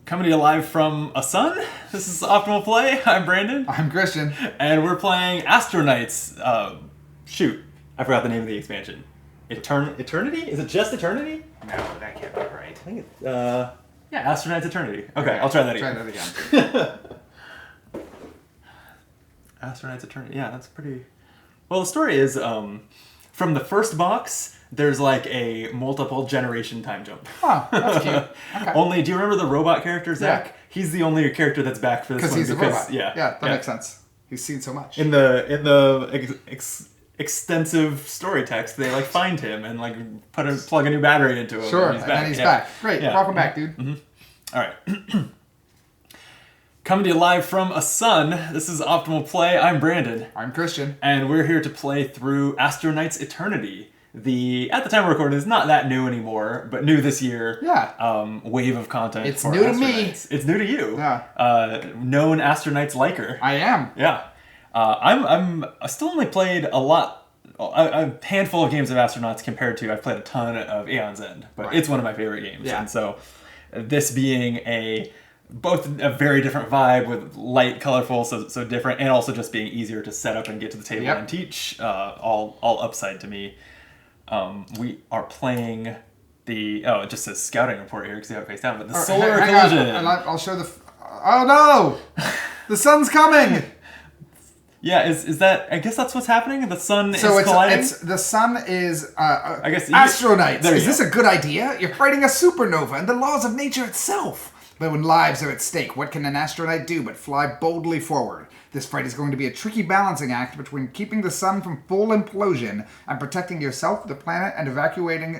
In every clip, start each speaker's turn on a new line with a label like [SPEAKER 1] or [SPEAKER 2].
[SPEAKER 1] Coming to you live from a sun. This is Optimal Play. I'm Brandon.
[SPEAKER 2] I'm Christian.
[SPEAKER 1] And we're playing Astro Knights. Shoot, I forgot the name of the expansion. Eternity? Is it just Eternity?
[SPEAKER 2] No, that can't be right.
[SPEAKER 1] I think it's, yeah, Astro Knights Eternity. Okay, I'll try that again.
[SPEAKER 2] Try that again.
[SPEAKER 1] Astro Knights Eternity. Yeah, that's pretty... Well, the story is, from the first box, there's like a multiple generation time jump.
[SPEAKER 2] Oh, that's cute. Okay.
[SPEAKER 1] Only, do you remember the robot character, Zach?
[SPEAKER 2] Yeah.
[SPEAKER 1] He's the only character that's back for this one.
[SPEAKER 2] Because he's a robot.
[SPEAKER 1] Yeah,
[SPEAKER 2] that makes sense. He's seen so much.
[SPEAKER 1] In the extensive story text, they like find him and like plug a new battery into him.
[SPEAKER 2] Sure,
[SPEAKER 1] and
[SPEAKER 2] then he's back. Great, welcome back, dude.
[SPEAKER 1] Mm-hmm. All right. Coming to you live from a sun. This is Optimal Play. I'm Brandon.
[SPEAKER 2] I'm Christian.
[SPEAKER 1] And we're here to play through Astro Knights Eternity. At the time of recording, is not that new anymore, but new this year.
[SPEAKER 2] Yeah.
[SPEAKER 1] Wave of content.
[SPEAKER 2] It's
[SPEAKER 1] for
[SPEAKER 2] new to
[SPEAKER 1] Astro
[SPEAKER 2] me.
[SPEAKER 1] Knights. It's new to you.
[SPEAKER 2] Yeah.
[SPEAKER 1] Known Astro Knights liker.
[SPEAKER 2] I am.
[SPEAKER 1] Yeah. I still only played a handful of games of Astronauts compared to I've played a ton of Aeon's End, but It's one of my favorite games.
[SPEAKER 2] Yeah.
[SPEAKER 1] And so this being both a very different vibe with light, colorful, so different, and also just being easier to set up and get to the table and teach, all upside to me. We are playing it just says scouting report here because you have it face down, but the solar collision.
[SPEAKER 2] And I'll show oh no! The sun's coming!
[SPEAKER 1] Yeah, is that? I guess that's what's happening. The sun is colliding.
[SPEAKER 2] The sun is.
[SPEAKER 1] I guess
[SPEAKER 2] Astro Knights.
[SPEAKER 1] Is
[SPEAKER 2] this a good idea? You're fighting a supernova and the laws of nature itself. But when lives are at stake, what can an Astro Knight do but fly boldly forward? This fight is going to be a tricky balancing act between keeping the sun from full implosion and protecting yourself, the planet, and evacuating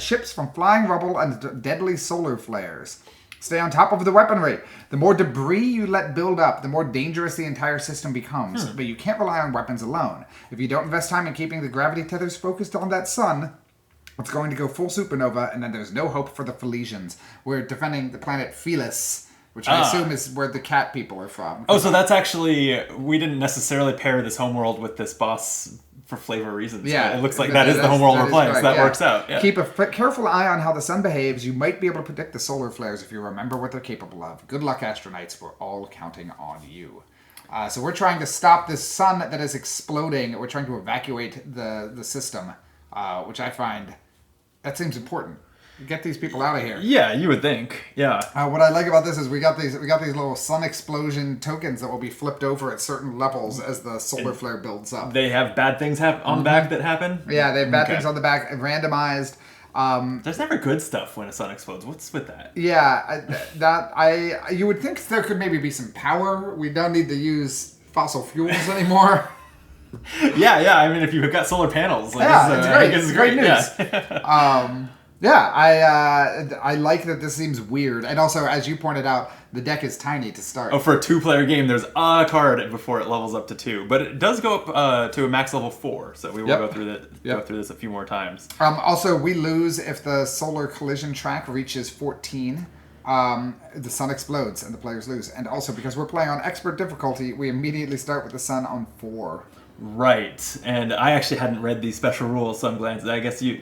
[SPEAKER 2] ships from flying rubble and deadly solar flares. Stay on top of the weaponry. The more debris you let build up, the more dangerous the entire system becomes. But you can't rely on weapons alone. If you don't invest time in keeping the gravity tethers focused on that sun, it's going to go full supernova, and then there's no hope for the Felicians. We're defending the planet Felis, which I assume is where the cat people are from.
[SPEAKER 1] Oh, so that's actually... We didn't necessarily pair this homeworld with this boss for flavor reasons.
[SPEAKER 2] Yeah.
[SPEAKER 1] It looks like that is the homeworld we're playing, so that works out. Yeah.
[SPEAKER 2] Keep a careful eye on how the sun behaves. You might be able to predict the solar flares if you remember what they're capable of. Good luck, Astronauts. We're all counting on you. So we're trying to stop this sun that is exploding. We're trying to evacuate the system, which I find... That seems important. Get these people out of here.
[SPEAKER 1] Yeah, you would think. Yeah.
[SPEAKER 2] What I like about this is we got these little sun explosion tokens that will be flipped over at certain levels as the solar flare builds up.
[SPEAKER 1] They have bad things on the back that happen?
[SPEAKER 2] Yeah, they have bad things on the back, randomized.
[SPEAKER 1] There's never good stuff when a sun explodes. What's with that?
[SPEAKER 2] Yeah, you would think there could maybe be some power. We don't need to use fossil fuels anymore.
[SPEAKER 1] Yeah. I mean, if you've got solar panels,
[SPEAKER 2] it's great. It's great
[SPEAKER 1] news.
[SPEAKER 2] Yeah. I like that this seems weird, and also, as you pointed out, the deck is tiny to start.
[SPEAKER 1] Oh, for a 2-player game, there's a card before it levels up to 2, but it does go up to a max level 4. So we will go through this a few more times.
[SPEAKER 2] Also, we lose if the solar collision track reaches 14. The sun explodes and the players lose, and also because we're playing on expert difficulty, we immediately start with the sun on 4.
[SPEAKER 1] Right, and I actually hadn't read these special rules, so I'm glad. I guess you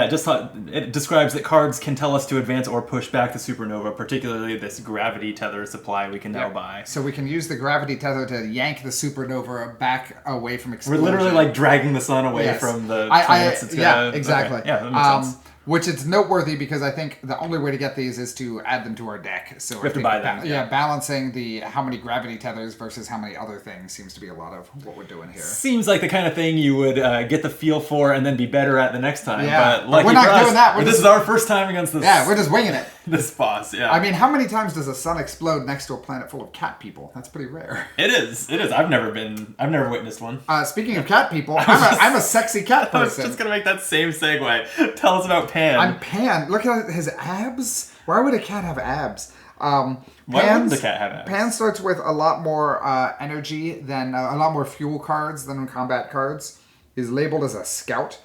[SPEAKER 1] just thought it describes that cards can tell us to advance or push back the supernova, particularly this gravity tether supply we can now buy.
[SPEAKER 2] So we can use the gravity tether to yank the supernova back away from explosion.
[SPEAKER 1] We're literally like dragging the sun away from the planets.
[SPEAKER 2] Exactly.
[SPEAKER 1] Okay. Yeah, that makes sense.
[SPEAKER 2] Which is noteworthy because I think the only way to get these is to add them to our deck. So
[SPEAKER 1] we have to buy them.
[SPEAKER 2] Balancing how many gravity tethers versus how many other things seems to be a lot of what we're doing here.
[SPEAKER 1] Seems like the kind of thing you would get the feel for and then be better at the next time.
[SPEAKER 2] Yeah,
[SPEAKER 1] but
[SPEAKER 2] we're not doing that.
[SPEAKER 1] This is our first time against this.
[SPEAKER 2] Yeah, we're just winging it.
[SPEAKER 1] This boss. Yeah.
[SPEAKER 2] I mean, how many times does a sun explode next to a planet full of cat people? That's pretty rare.
[SPEAKER 1] It is. I've never witnessed one.
[SPEAKER 2] Speaking of cat people, I'm a sexy cat person.
[SPEAKER 1] I was just gonna make that same segue. Tell us about Pan.
[SPEAKER 2] I'm Pan. Look at his abs. Why would a cat have abs?
[SPEAKER 1] Why wouldn't the cat have abs?
[SPEAKER 2] Pan starts with a lot more energy than a lot more fuel cards than combat cards. He's labeled as a scout,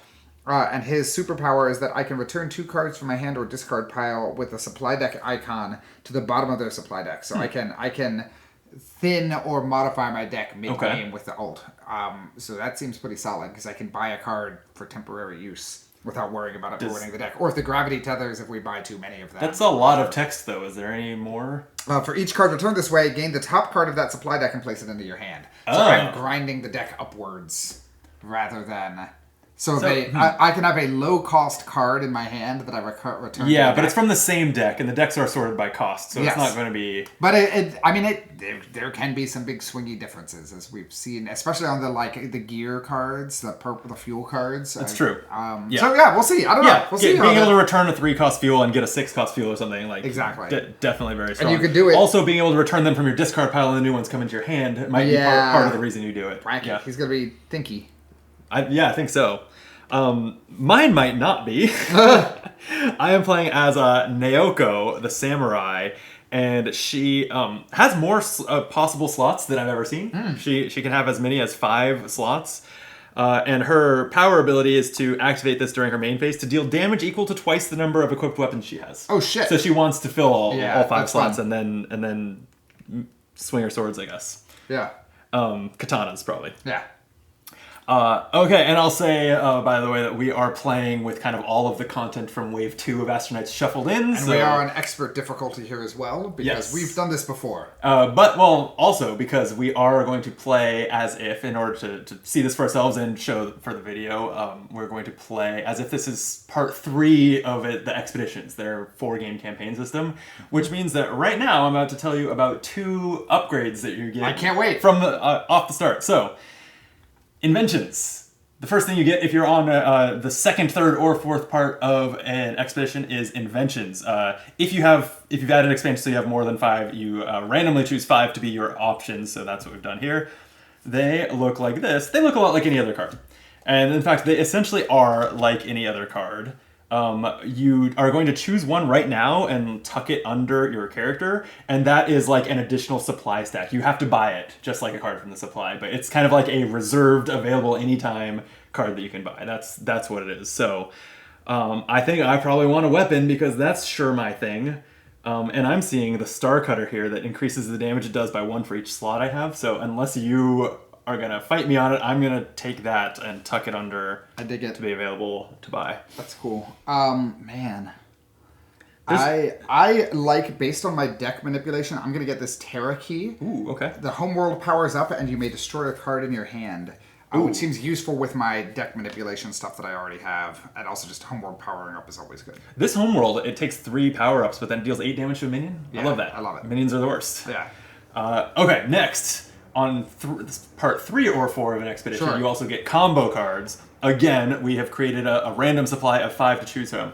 [SPEAKER 2] and his superpower is that I can return 2 cards from my hand or discard pile with a supply deck icon to the bottom of their supply deck. So I can thin or modify my deck mid-game with the alt. So that seems pretty solid because I can buy a card for temporary use. without worrying about it ruining the deck. Or if the gravity tethers, if we buy too many of them.
[SPEAKER 1] That's a lot of text, though. Is there any more?
[SPEAKER 2] For each card returned this way, gain the top card of that supply deck and place it into your hand. So I'm grinding the deck upwards rather than... So I can have a low-cost card in my hand that I return.
[SPEAKER 1] Yeah, but it's from the same deck, and the decks are sorted by cost, so it's not going to be...
[SPEAKER 2] But there can be some big swingy differences, as we've seen, especially on the gear cards, the fuel cards.
[SPEAKER 1] That's true.
[SPEAKER 2] So we'll see. I don't know. We'll see.
[SPEAKER 1] Being able to return a 3-cost fuel and get a 6-cost fuel or something exactly. Definitely very strong.
[SPEAKER 2] And you can do it.
[SPEAKER 1] Also, being able to return them from your discard pile and the new ones come into your hand might be part of the reason you do it.
[SPEAKER 2] Frankie, he's gonna be thinky.
[SPEAKER 1] I think so. Mine might not be. I am playing as Naoko, the samurai, and she has more possible slots than I've ever seen. She can have as many as 5 slots. And her power ability is to activate this during her main phase to deal damage equal to twice the number of equipped weapons she has.
[SPEAKER 2] Oh shit!
[SPEAKER 1] So she wants to fill all 5 slots and then swing her swords, I guess.
[SPEAKER 2] Yeah.
[SPEAKER 1] Katanas probably.
[SPEAKER 2] Yeah.
[SPEAKER 1] Okay, and I'll say, by the way, that we are playing with kind of all of the content from Wave 2 of Astronauts shuffled in.
[SPEAKER 2] And we are on expert difficulty here as well, because we've done this before.
[SPEAKER 1] Also because we are going to play as if, in order to see this for ourselves and show for the video, we're going to play as if this is part 3 of the Expeditions, their 4-game campaign system, which means that right now I'm about to tell you about 2 upgrades that you get.
[SPEAKER 2] I can't wait.
[SPEAKER 1] From off the start. So... Inventions. The first thing you get if you're on the second, third, or fourth part of an expedition is inventions. If you've added expansion so you have more than 5, you randomly choose 5 to be your options. So that's what we've done here. They look like this. They look a lot like any other card. And in fact, they essentially are like any other card. You are going to choose one right now and tuck it under your character, and that is like an additional supply stack. You have to buy it, just like a card from the supply, but it's kind of like a reserved, available anytime card that you can buy. That's what it is. So I think I probably want a weapon because that's sure my thing. And I'm seeing the Star Cutter here that increases the damage it does by 1 for each slot I have. So unless you are going to fight me on it, I'm going to take that and tuck it under.
[SPEAKER 2] I dig it.
[SPEAKER 1] To be available to buy.
[SPEAKER 2] That's cool. Man. I like, based on my deck manipulation, I'm going to get this Terra key.
[SPEAKER 1] Ooh, okay.
[SPEAKER 2] The homeworld powers up and you may destroy a card in your hand. Which seems useful with my deck manipulation stuff that I already have. And also just homeworld powering up is always good.
[SPEAKER 1] This homeworld, it takes 3 power-ups, but then it deals 8 damage to a minion.
[SPEAKER 2] Yeah,
[SPEAKER 1] I love that.
[SPEAKER 2] I love it.
[SPEAKER 1] Minions are the worst.
[SPEAKER 2] Yeah.
[SPEAKER 1] Okay, next. On part 3 or 4 of an expedition, you also get combo cards. Again, we have created a random supply of 5 to choose from.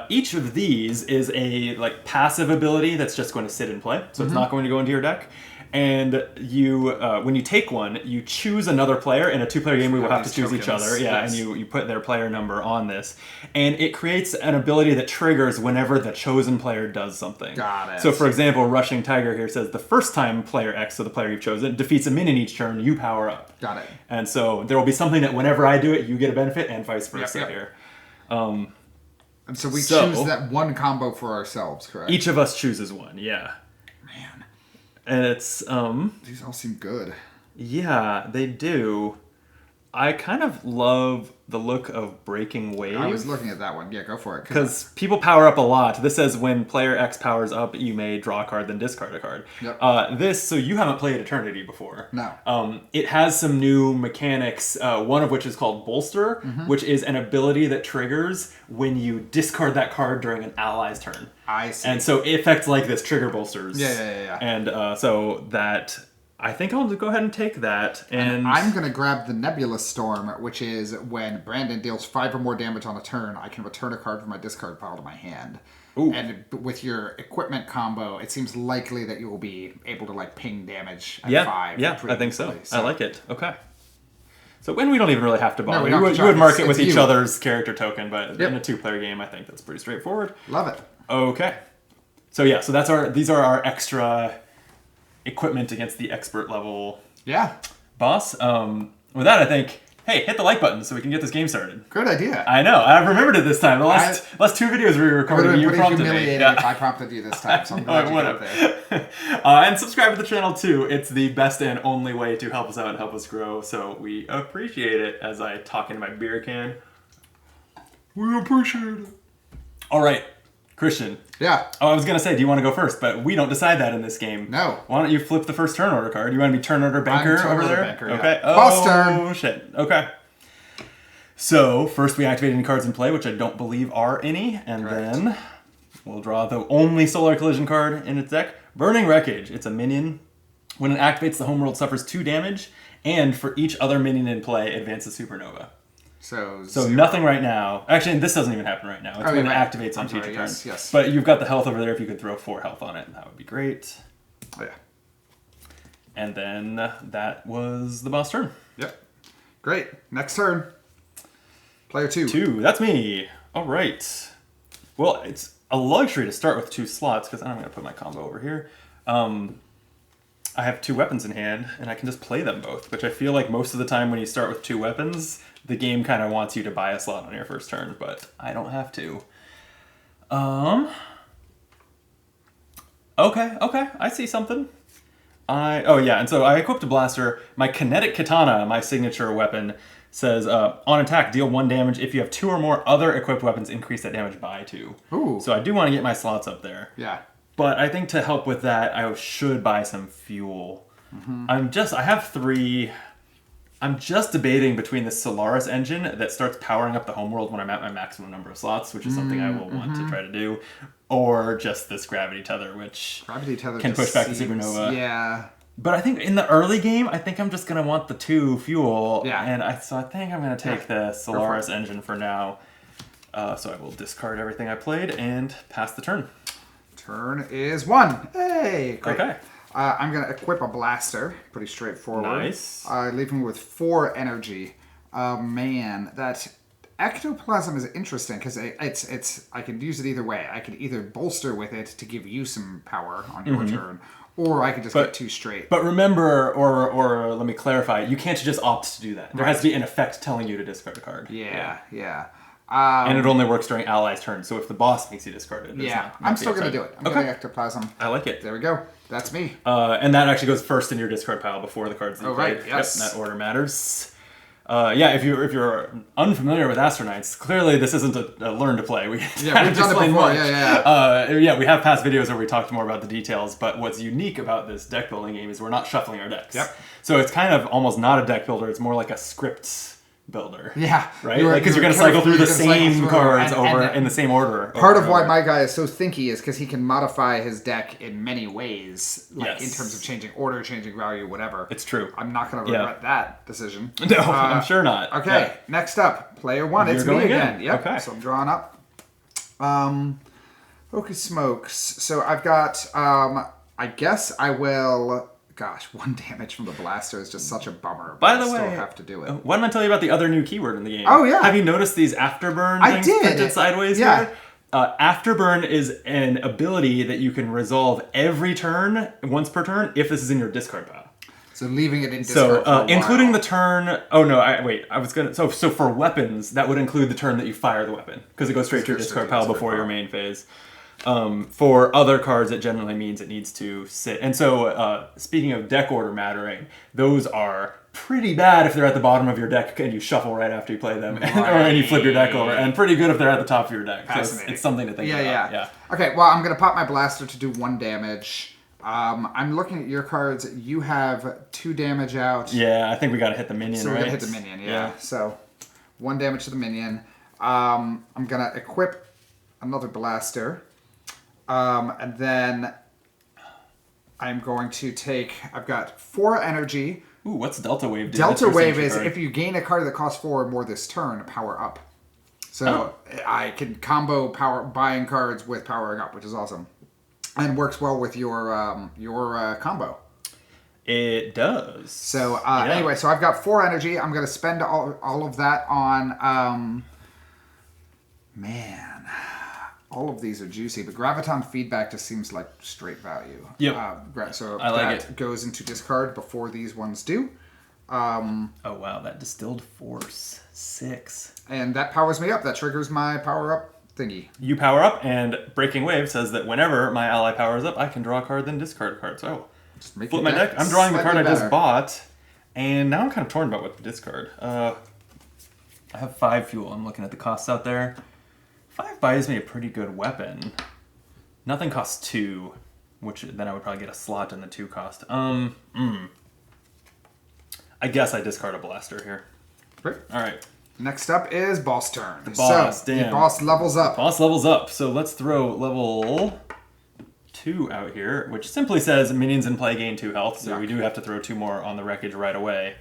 [SPEAKER 1] Each of these is a passive ability that's just going to sit and play, so it's not going to go into your deck. And you, when you take one, you choose another player. In a 2-player game, we will have to choose each other. Yeah, yes. And you put their player number on this. And it creates an ability that triggers whenever the chosen player does something.
[SPEAKER 2] Got it.
[SPEAKER 1] So, for example, Rushing Tiger here says the first time player X, so the player you've chosen, defeats a minion each turn, you power up.
[SPEAKER 2] Got it.
[SPEAKER 1] And so there will be something that whenever I do it, you get a benefit, and vice versa here.
[SPEAKER 2] And so we choose that one combo for ourselves, correct?
[SPEAKER 1] Each of us chooses one, yeah.
[SPEAKER 2] Man.
[SPEAKER 1] And it's...
[SPEAKER 2] These all seem good.
[SPEAKER 1] Yeah, they do. I kind of love the look of Breaking Wave.
[SPEAKER 2] I was looking at that one. Yeah, go for it.
[SPEAKER 1] Because people power up a lot. This says when player X powers up, you may draw a card, then discard a card.
[SPEAKER 2] Yep.
[SPEAKER 1] So you haven't played Eternity before.
[SPEAKER 2] No.
[SPEAKER 1] It has some new mechanics, one of which is called Bolster, which is an ability that triggers when you discard that card during an ally's turn.
[SPEAKER 2] I see.
[SPEAKER 1] And so effects like this trigger bolsters.
[SPEAKER 2] Yeah.
[SPEAKER 1] And so that... I think I'll go ahead and take that. And
[SPEAKER 2] I'm going to grab the Nebula Storm, which is when Brandon deals 5 or more damage on a turn, I can return a card from my discard pile to my hand.
[SPEAKER 1] Ooh.
[SPEAKER 2] And with your equipment combo, it seems likely that you will be able to ping damage at 5.
[SPEAKER 1] Yeah, I think so. I like it. Okay. So when we don't even really have to bother.
[SPEAKER 2] No,
[SPEAKER 1] you would mark it with each other's character token, but in a 2-player game, I think that's pretty straightforward.
[SPEAKER 2] Love it.
[SPEAKER 1] Okay. So yeah, so these are our extra equipment against the expert level boss. With that, I think, hey, hit the like button so we can get this game started.
[SPEAKER 2] Good idea.
[SPEAKER 1] I know. I remembered it this time. The last 2 videos we recorded, you prompted me.
[SPEAKER 2] If I prompted you this time, so I'm glad you got there.
[SPEAKER 1] And subscribe to the channel too. It's the best and only way to help us out and help us grow, so we appreciate it as I talk into my beer can.
[SPEAKER 2] We appreciate it.
[SPEAKER 1] All right, Christian.
[SPEAKER 2] Yeah.
[SPEAKER 1] Oh, I was going to say, do you want to go first? But we don't decide that in this game.
[SPEAKER 2] No.
[SPEAKER 1] Why don't you flip the first turn order card? You want to be turn order banker over there?
[SPEAKER 2] Banker,
[SPEAKER 1] okay.
[SPEAKER 2] Yeah. Boss turn.
[SPEAKER 1] Oh, shit. Okay. So, first we activate any cards in play, which I don't believe are any. And then we'll draw the only Solar Collision card in its deck. Burning Wreckage. It's a minion. When it activates, the homeworld suffers 2 damage. And for each other minion in play, advances Supernova.
[SPEAKER 2] So
[SPEAKER 1] nothing right now. Actually, this doesn't even happen right now. It's when it activates on future turns.
[SPEAKER 2] Yes.
[SPEAKER 1] But you've got the health over there if you could throw 4 health on it. That would be great.
[SPEAKER 2] Oh, yeah.
[SPEAKER 1] And then that was the boss turn.
[SPEAKER 2] Yep. Great. Next turn. Player 2.
[SPEAKER 1] 2. That's me. All right. Well, it's a luxury to start with 2 slots because I'm going to put my combo over here. I have 2 weapons in hand, and I can just play them both, which I feel like most of the time when you start with 2 weapons, the game kind of wants you to buy a slot on your first turn, but I don't have to. Okay, I see something. Oh yeah, and so I equipped a blaster. My kinetic katana, my signature weapon, says on attack, deal 1 damage. If you have 2 or more other equipped weapons, increase that damage by 2.
[SPEAKER 2] Ooh.
[SPEAKER 1] So I do want to get my slots up there.
[SPEAKER 2] Yeah.
[SPEAKER 1] But I think to help with that, I should buy some fuel. Mm-hmm. I have 3. I'm just debating between the Solaris engine that starts powering up the homeworld when I'm at my maximum number of slots, which is something I will want to try to do, or just this gravity tether, which can push back the supernova.
[SPEAKER 2] Yeah.
[SPEAKER 1] But I think in the early game, I think I'm just going to want the 2 fuel.
[SPEAKER 2] Yeah.
[SPEAKER 1] And so I think I'm going to take the Solaris engine for now. So I will discard everything I played and pass the turn.
[SPEAKER 2] Turn is 1. Hey! Great.
[SPEAKER 1] Okay.
[SPEAKER 2] I'm going to equip a blaster. Pretty straightforward.
[SPEAKER 1] Nice.
[SPEAKER 2] Leaving with 4 energy. Man, that ectoplasm is interesting because it's. I can use it either way. I could either bolster with it to give you some power on your turn, or I could just get 2 straight.
[SPEAKER 1] But remember, or let me clarify, you can't just opt to do that. There has to be an effect telling you to discard a card.
[SPEAKER 2] Yeah.
[SPEAKER 1] And it only works during allies' turns, so if the boss makes you discard it,
[SPEAKER 2] I'm still going to do it. I'm getting ectoplasm.
[SPEAKER 1] I like it.
[SPEAKER 2] There we go. That's me.
[SPEAKER 1] And that actually goes first in your discard pile before the cards that you played.
[SPEAKER 2] Right, yes.
[SPEAKER 1] Yep, that order matters. If you're unfamiliar with Astro Knights, clearly this isn't a learn to play. We've done it before. We have past videos where we talked more about the details, but what's unique about this deck building game is we're not shuffling our decks.
[SPEAKER 2] Yep.
[SPEAKER 1] So it's kind of almost not a deck builder, it's more like a script builder.
[SPEAKER 2] Yeah.
[SPEAKER 1] Right? Because you're going to cycle through the same cards in the same order.
[SPEAKER 2] Part of why my guy is so thinky is because he can modify his deck in many ways, in terms of changing order, changing value, whatever.
[SPEAKER 1] It's true.
[SPEAKER 2] I'm not going to regret that decision.
[SPEAKER 1] No, I'm sure not.
[SPEAKER 2] Okay, next up, player 1. It's me again. Yep. Okay. So I'm drawing up. Hocus smokes. So I've got, I guess I will... Gosh, 1 damage from the blaster is just such a bummer.
[SPEAKER 1] By the way,
[SPEAKER 2] I still have to do it.
[SPEAKER 1] Why don't I tell you about the other new keyword in the game?
[SPEAKER 2] Oh, yeah.
[SPEAKER 1] Have you noticed these afterburn things printed sideways here? Afterburn is an ability that you can resolve every turn, once per turn, if this is in your discard pile.
[SPEAKER 2] So leaving it in discard for a while.
[SPEAKER 1] Including the turn... Oh, no, I was going to... So for weapons, that would include the turn that you fire the weapon, because it goes straight to your discard pile before your main phase. For other cards, it generally means it needs to sit. And so, speaking of deck order mattering, those are pretty bad if they're at the bottom of your deck and you shuffle right after you play them, and you flip your deck over, and pretty good if they're at the top of your deck. So it's something to think about. Yeah.
[SPEAKER 2] Okay, well, I'm going to pop my blaster to do 1 damage. I'm looking at your cards. You have 2 damage out.
[SPEAKER 1] Yeah, I think we got to hit the minion,
[SPEAKER 2] right? So we got to hit the minion, yeah. So 1 damage to the minion. I'm going to equip another blaster. And then I'm going to take... I've got 4 energy.
[SPEAKER 1] Ooh, what's Delta Wave do?
[SPEAKER 2] Delta Wave is if you gain a card that costs 4 or more this turn, power up. So I can combo buying cards with powering up, which is awesome. And works well with your combo.
[SPEAKER 1] It does.
[SPEAKER 2] So anyway, so I've got 4 energy. I'm going to spend all of that on... man... All of these are juicy, but Graviton Feedback just seems like straight value.
[SPEAKER 1] Yep.
[SPEAKER 2] So
[SPEAKER 1] I like
[SPEAKER 2] that goes into discard before these ones do.
[SPEAKER 1] Oh, wow. That Distilled Force. 6.
[SPEAKER 2] And that powers me up. That triggers my power-up thingy.
[SPEAKER 1] You power up, and Breaking Wave says that whenever my ally powers up, I can draw a card, then discard a card. So I will flip my deck. I'm drawing the card I just bought, and now I'm kind of torn about what to discard. I have 5 fuel. I'm looking at the costs out there. 5 buys me a pretty good weapon. Nothing costs 2, which then I would probably get a slot in the 2 cost. I guess I discard a blaster here.
[SPEAKER 2] Great.
[SPEAKER 1] All right.
[SPEAKER 2] Next up is boss turn.
[SPEAKER 1] The boss,
[SPEAKER 2] so,
[SPEAKER 1] damn.
[SPEAKER 2] The boss levels up.
[SPEAKER 1] Boss levels up. So let's throw level 2 out here, which simply says minions in play gain 2 health. So we do have to throw 2 more on the wreckage right away.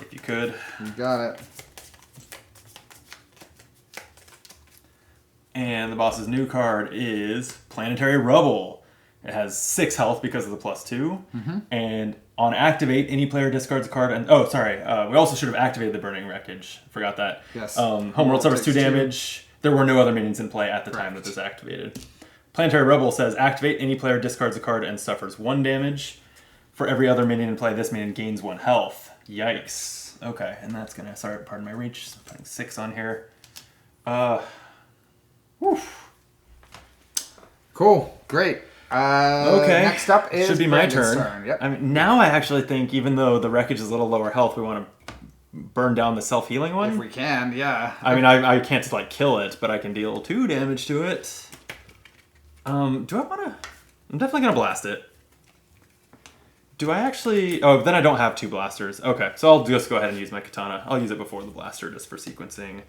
[SPEAKER 1] If you could.
[SPEAKER 2] You got it.
[SPEAKER 1] And the boss's new card is Planetary Rubble. It has 6 health because of the +2. And on activate, any player discards a card. And oh, sorry, we also should have activated the Burning Wreckage. Forgot that.
[SPEAKER 2] Yes.
[SPEAKER 1] Homeworld suffers 2 damage. There were no other minions in play at the time that this activated. Planetary Rubble says activate, any player discards a card and suffers 1 damage. For every other minion in play, this minion gains 1 health. Yikes. Okay, and that's gonna, sorry, pardon my reach. So I'm putting 6 on here. Woof.
[SPEAKER 2] Cool. Great.
[SPEAKER 1] Okay.
[SPEAKER 2] Next up is
[SPEAKER 1] should be my
[SPEAKER 2] Brandon's
[SPEAKER 1] turn.
[SPEAKER 2] Yep.
[SPEAKER 1] I mean, now I actually think, even though the wreckage is a little lower health, we want to burn down the self-healing one.
[SPEAKER 2] If we can, yeah.
[SPEAKER 1] I mean, I can't just like kill it, but I can deal 2 damage to it. Do I want to? I'm definitely gonna blast it. Do I actually? Oh, then I don't have 2 blasters. Okay, so I'll just go ahead and use my katana. I'll use it before the blaster just for sequencing.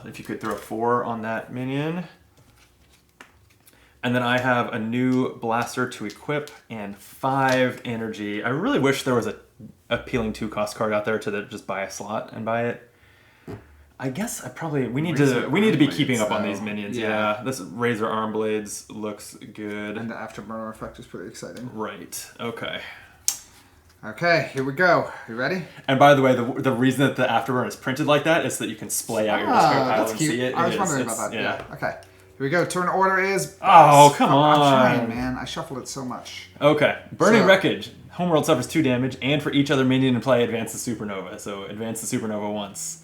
[SPEAKER 1] If you could throw 4 on that minion. And then I have a new blaster to equip and 5 energy. I really wish there was a appealing 2 cost card out there to just buy a slot and buy it. I guess we need to be keeping up on these minions. Yeah, this Razor Arm Blades looks good.
[SPEAKER 2] And the Afterburner effect is pretty exciting.
[SPEAKER 1] Right. Okay.
[SPEAKER 2] Okay, here we go. You ready?
[SPEAKER 1] And by the way, the reason that the Afterburner is printed like that is so that you can splay out your discard pile and see it.
[SPEAKER 2] I was wondering about that.
[SPEAKER 1] Yeah.
[SPEAKER 2] Okay. Here we go. Turn order is...
[SPEAKER 1] Oh, come on.
[SPEAKER 2] I'm trying, man. I shuffled it so much.
[SPEAKER 1] Okay. Burning Wreckage. Homeworld suffers 2 damage, and for each other minion in play, advance the Supernova. So advance the Supernova once.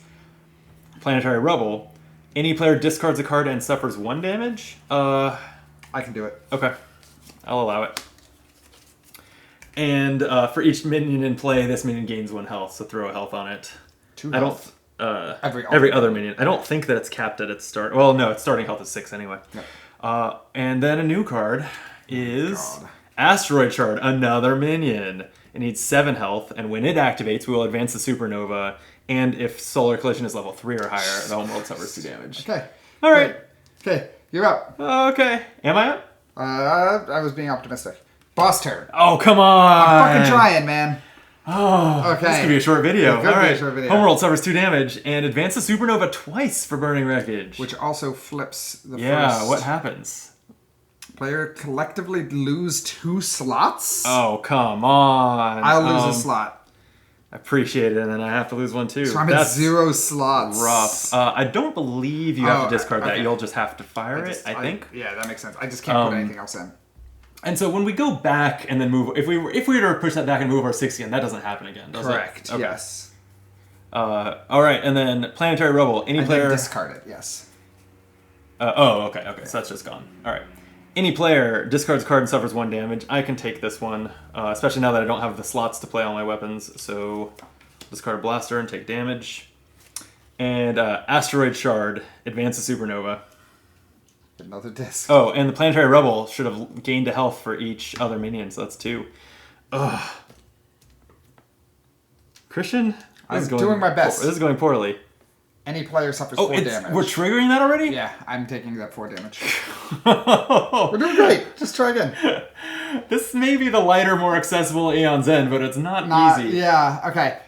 [SPEAKER 1] Planetary Rubble. Any player discards a card and suffers 1 damage.
[SPEAKER 2] I can do it.
[SPEAKER 1] Okay. I'll allow it. And for each minion in play, this minion gains 1 health, so throw a health on it.
[SPEAKER 2] 2 health.
[SPEAKER 1] Every other minion. I don't think that it's capped at its start. Well, no, its starting health is 6 anyway. Yep. And then a new card is Asteroid Shard, another minion. It needs 7 health, and when it activates, we will advance the Supernova. And if Solar Collision is level 3 or higher, the Homeworld suffers 2 damage.
[SPEAKER 2] Okay.
[SPEAKER 1] All right.
[SPEAKER 2] Okay, you're up.
[SPEAKER 1] Okay. Am I up?
[SPEAKER 2] I was being optimistic. Boss turn.
[SPEAKER 1] Oh, come on.
[SPEAKER 2] I'm fucking trying, man.
[SPEAKER 1] Oh,
[SPEAKER 2] okay.
[SPEAKER 1] This could be a short video.
[SPEAKER 2] All
[SPEAKER 1] right.
[SPEAKER 2] Be a short video.
[SPEAKER 1] Homeworld suffers 2 damage and advance the Supernova twice for Burning Wreckage.
[SPEAKER 2] Which also flips the first.
[SPEAKER 1] Yeah, what happens?
[SPEAKER 2] Player collectively lose 2 slots?
[SPEAKER 1] Oh, come on.
[SPEAKER 2] I'll lose a slot.
[SPEAKER 1] I appreciate it, and then I have to lose 1 too.
[SPEAKER 2] So I'm at 0 slots.
[SPEAKER 1] Rough. I don't believe you have to discard that. You'll just have to fire it, I think.
[SPEAKER 2] Yeah, that makes sense. I just can't put anything else in.
[SPEAKER 1] And so when we go back and then move, if we were to push that back and move our 6 again, that doesn't happen again, does
[SPEAKER 2] Correct.
[SPEAKER 1] it? Okay.
[SPEAKER 2] Yes.
[SPEAKER 1] All right, and then Planetary Rubble. Any player
[SPEAKER 2] discard it. Yes.
[SPEAKER 1] Okay. So that's just gone. All right. Any player discards a card and suffers 1 damage. I can take this one, especially now that I don't have the slots to play all my weapons. So discard a blaster and take damage. And Asteroid Shard, advance the Supernova.
[SPEAKER 2] Another disc.
[SPEAKER 1] Oh, and the Planetary Rebel should have gained a health for each other minion, so that's 2. Ugh. Christian?
[SPEAKER 2] I'm doing my best.
[SPEAKER 1] This is going poorly.
[SPEAKER 2] Any player suffers 4 damage.
[SPEAKER 1] We're triggering that already?
[SPEAKER 2] Yeah, I'm taking that 4 damage. We're doing great. Just try again.
[SPEAKER 1] This may be the lighter, more accessible Aeon's End, but it's not easy.
[SPEAKER 2] Yeah, okay.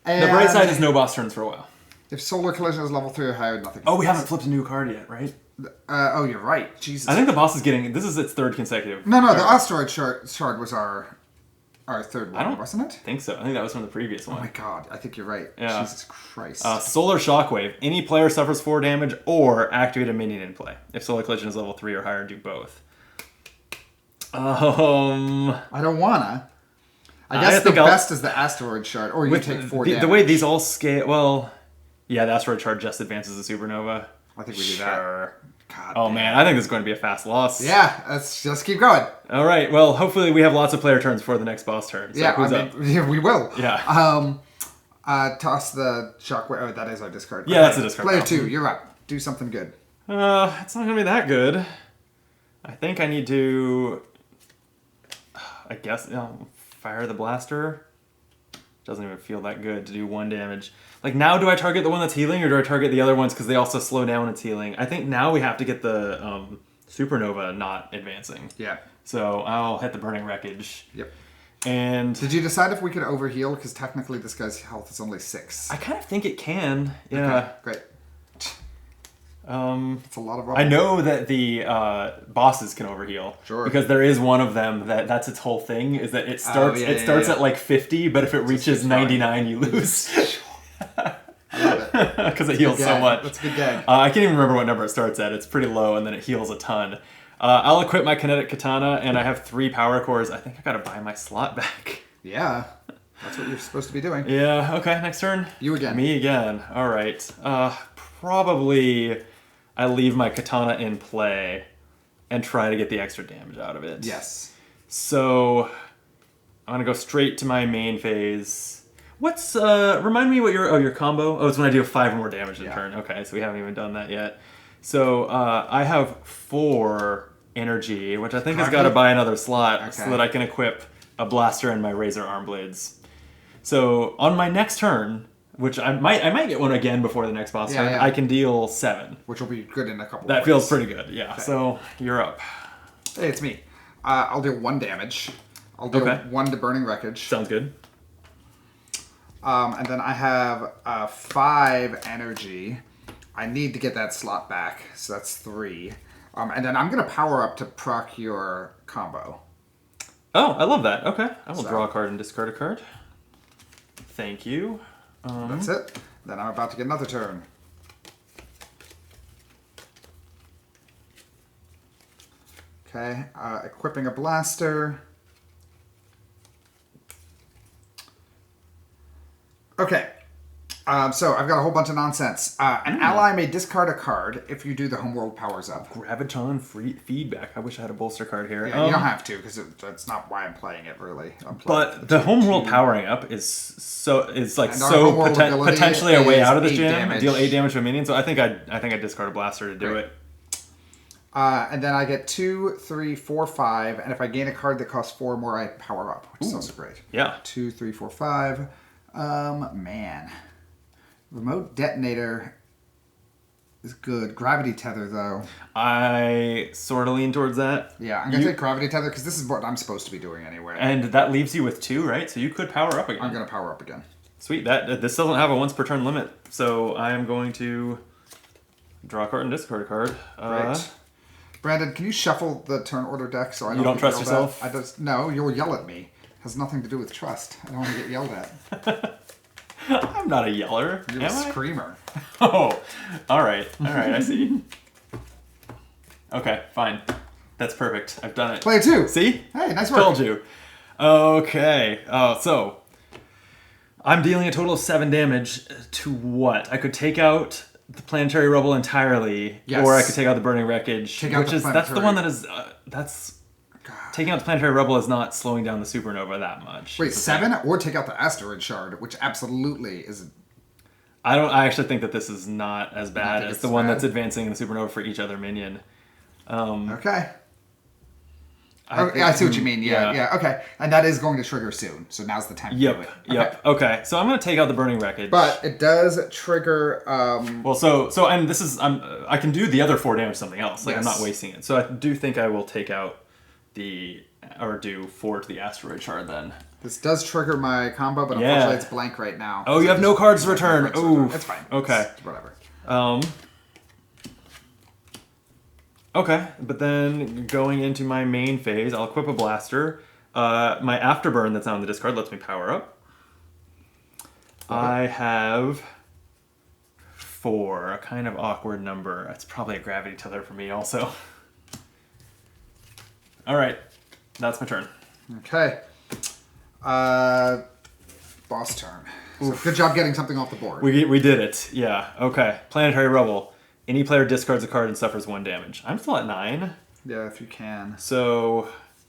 [SPEAKER 2] And
[SPEAKER 1] the bright side is no boss turns for a while.
[SPEAKER 2] If Solar Collision is level 3 or higher, nothing.
[SPEAKER 1] Oh, we haven't flipped a new card yet, right?
[SPEAKER 2] Oh, you're right. Jesus.
[SPEAKER 1] I think the boss is getting... This is its 3rd consecutive.
[SPEAKER 2] No, the Asteroid Shard was our 3rd one, wasn't it?
[SPEAKER 1] I think so. I think that was from the previous one.
[SPEAKER 2] Oh my god, I think you're right.
[SPEAKER 1] Yeah.
[SPEAKER 2] Jesus Christ.
[SPEAKER 1] Solar Shockwave. Any player suffers 4 damage or activate a minion in play. If Solar Collision is level 3 or higher, do both.
[SPEAKER 2] I don't wanna. I guess the best is the Asteroid Shard, or you take 4 damage.
[SPEAKER 1] The way these all scale... Well, yeah, the Asteroid Shard just advances the Supernova.
[SPEAKER 2] I think we do that.
[SPEAKER 1] God man, I think this is going to be a fast loss.
[SPEAKER 2] Yeah, let's just keep going.
[SPEAKER 1] All right, well, hopefully we have lots of player turns before the next boss turn. So who's up?
[SPEAKER 2] Yeah, we will.
[SPEAKER 1] Yeah.
[SPEAKER 2] Toss the shockwave. Oh, that is our discard.
[SPEAKER 1] Yeah, that's a discard.
[SPEAKER 2] Player 2, you're up. Do something good.
[SPEAKER 1] It's not gonna be that good. I think I need to. I guess fire the blaster. Doesn't even feel that good to do 1 damage. Like now, do I target the one that's healing, or do I target the other ones because they also slow down its healing? I think now we have to get the supernova not advancing.
[SPEAKER 2] Yeah.
[SPEAKER 1] So I'll hit the burning wreckage.
[SPEAKER 2] Yep.
[SPEAKER 1] And
[SPEAKER 2] did you decide if we could overheal? Because technically this guy's health is only 6.
[SPEAKER 1] I kind of think it can. Yeah.
[SPEAKER 2] Okay, great. It's a lot of.
[SPEAKER 1] I know that the bosses can overheal.
[SPEAKER 2] Sure.
[SPEAKER 1] Because there is one of them that's its whole thing is that it starts at like 50, but if it reaches 99, you lose.
[SPEAKER 2] I love it.
[SPEAKER 1] Because it heals so much.
[SPEAKER 2] That's a good gag.
[SPEAKER 1] I can't even remember what number it starts at. It's pretty low, and then it heals a ton. I'll equip my kinetic katana, and I have 3 power cores. I think I gotta buy my slot back.
[SPEAKER 2] Yeah. That's what you're supposed to be doing.
[SPEAKER 1] Yeah, okay, next turn.
[SPEAKER 2] You again.
[SPEAKER 1] Me again. Alright. Probably I leave my katana in play and try to get the extra damage out of it.
[SPEAKER 2] Yes.
[SPEAKER 1] So I'm gonna go straight to my main phase. What's remind me what your combo? Oh, it's when I do 5 more damage in turn. Okay, so we haven't even done that yet. So I have 4 energy, which I think has got to buy another slot so that I can equip a blaster and my razor arm blades. So on my next turn, which I might get one again before the next boss turn, I can deal 7.
[SPEAKER 2] Which will be good in a couple
[SPEAKER 1] That feels pretty good, yeah. Okay. So you're up.
[SPEAKER 2] Hey, it's me. I'll do 1 damage. I'll do 1 to burning wreckage.
[SPEAKER 1] Sounds good.
[SPEAKER 2] And then I have 5 energy. I need to get that slot back, so that's 3. And then I'm going to power up to proc your combo.
[SPEAKER 1] Oh, I love that. Okay. I will draw a card and discard a card. Thank you.
[SPEAKER 2] That's it. Then I'm about to get another turn. Okay. Equipping a blaster. Okay. So I've got a whole bunch of nonsense. An ally may discard a card if you do the homeworld powers up.
[SPEAKER 1] Graviton feedback. I wish I had a bolster card here.
[SPEAKER 2] Yeah, you don't have to because that's not why I'm playing it really.
[SPEAKER 1] But the homeworld powering up is potentially a way out of this jam. Deal 8 damage to a minion. So I think I discard a blaster to do it.
[SPEAKER 2] And then I get 2, 3, 4, 5, and if I gain a card that costs 4 more, I power up, which is also great.
[SPEAKER 1] Yeah.
[SPEAKER 2] 2, 3, 4, 5. Man. Remote detonator is good. Gravity tether, though.
[SPEAKER 1] I sort of lean towards that.
[SPEAKER 2] Yeah, I'm going to take gravity tether because this is what I'm supposed to be doing anyway.
[SPEAKER 1] And that leaves you with 2, right? So you could power up again.
[SPEAKER 2] I'm going to power up again.
[SPEAKER 1] Sweet. This doesn't have a once per turn limit, so I am going to draw a card and discard a card.
[SPEAKER 2] Great. Brandon, can you shuffle the turn order deck so I
[SPEAKER 1] don't trust yourself?
[SPEAKER 2] No, you'll yell at me. It has nothing to do with trust. I don't want to get yelled at.
[SPEAKER 1] I'm not a yeller.
[SPEAKER 2] You're a screamer.
[SPEAKER 1] Oh, all right, I see. Okay, fine. That's perfect. I've done it.
[SPEAKER 2] Player 2.
[SPEAKER 1] See?
[SPEAKER 2] Hey, nice work.
[SPEAKER 1] Told you. Okay. So I'm dealing a total of 7 damage to what? I could take out the planetary rubble entirely, or I could take out the burning wreckage, that's the one that is taking out the planetary rubble is not slowing down the supernova that much.
[SPEAKER 2] Wait, 7 or take out the asteroid shard, which absolutely is.
[SPEAKER 1] I actually think that this is not as bad as the one that's advancing in the supernova for each other minion.
[SPEAKER 2] Okay. I see what you mean. Yeah. Okay. And that is going to trigger soon. So now's the time to do it.
[SPEAKER 1] Yep. Okay. So I'm going to take out the burning wreckage.
[SPEAKER 2] But it does trigger.
[SPEAKER 1] And this is I can do the other 4 damage to something else. Like I'm not wasting it. So I do think I will take out do 4 to the asteroid shard then.
[SPEAKER 2] This does trigger my combo, but unfortunately it's blank right now.
[SPEAKER 1] Oh, you have no cards to return. Oh,
[SPEAKER 2] it's fine.
[SPEAKER 1] Okay.
[SPEAKER 2] It's whatever.
[SPEAKER 1] Okay, but then going into my main phase, I'll equip a blaster. My afterburn that's on the discard lets me power up. I have 4, a kind of awkward number. It's probably a gravity tether for me also. All right, that's my turn.
[SPEAKER 2] Okay. Boss turn. So good job getting something off the board.
[SPEAKER 1] We did it. Yeah. Okay. Planetary Rubble. Any player discards a card and suffers 1 damage. I'm still at 9.
[SPEAKER 2] Yeah, if you can.
[SPEAKER 1] So,